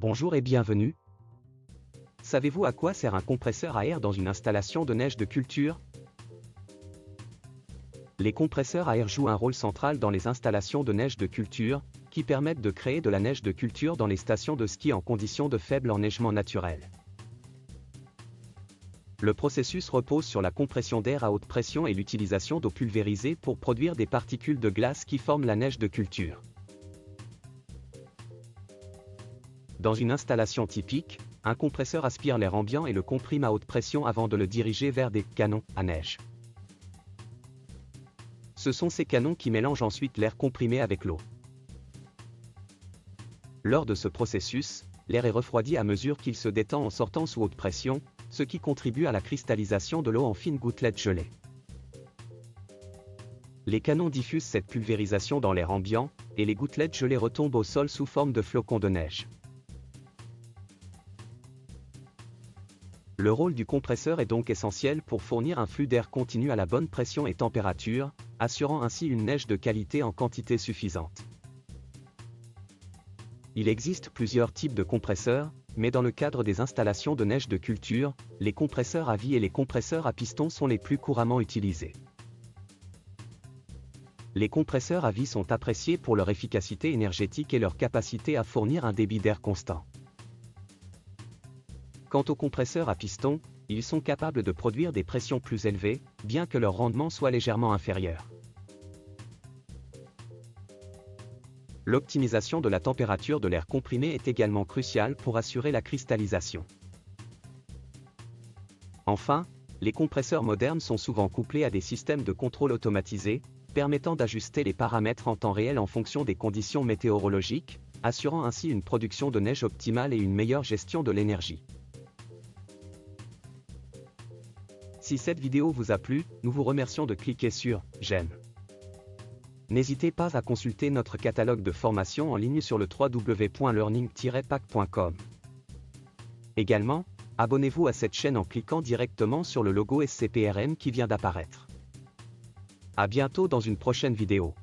Bonjour et bienvenue. Savez-vous à quoi sert un compresseur à air dans une installation de neige de culture? Les compresseurs à air jouent un rôle central dans les installations de neige de culture, qui permettent de créer de la neige de culture dans les stations de ski en conditions de faible enneigement naturel. Le processus repose sur la compression d'air à haute pression et l'utilisation d'eau pulvérisée pour produire des particules de glace qui forment la neige de culture. Dans une installation typique, un compresseur aspire l'air ambiant et le comprime à haute pression avant de le diriger vers des canons à neige. Ce sont ces canons qui mélangent ensuite l'air comprimé avec l'eau. Lors de ce processus, l'air est refroidi à mesure qu'il se détend en sortant sous haute pression, ce qui contribue à la cristallisation de l'eau en fines gouttelettes gelées. Les canons diffusent cette pulvérisation dans l'air ambiant, et les gouttelettes gelées retombent au sol sous forme de flocons de neige. Le rôle du compresseur est donc essentiel pour fournir un flux d'air continu à la bonne pression et température, assurant ainsi une neige de qualité en quantité suffisante. Il existe plusieurs types de compresseurs, mais dans le cadre des installations de neige de culture, les compresseurs à vis et les compresseurs à piston sont les plus couramment utilisés. Les compresseurs à vis sont appréciés pour leur efficacité énergétique et leur capacité à fournir un débit d'air constant. Quant aux compresseurs à piston, ils sont capables de produire des pressions plus élevées, bien que leur rendement soit légèrement inférieur. L'optimisation de la température de l'air comprimé est également cruciale pour assurer la cristallisation. Enfin, les compresseurs modernes sont souvent couplés à des systèmes de contrôle automatisés, permettant d'ajuster les paramètres en temps réel en fonction des conditions météorologiques, assurant ainsi une production de neige optimale et une meilleure gestion de l'énergie. Si cette vidéo vous a plu, nous vous remercions de cliquer sur « J'aime ». N'hésitez pas à consulter notre catalogue de formations en ligne sur le www.learning-pack.com. Également, abonnez-vous à cette chaîne en cliquant directement sur le logo SCPRM qui vient d'apparaître. À bientôt dans une prochaine vidéo.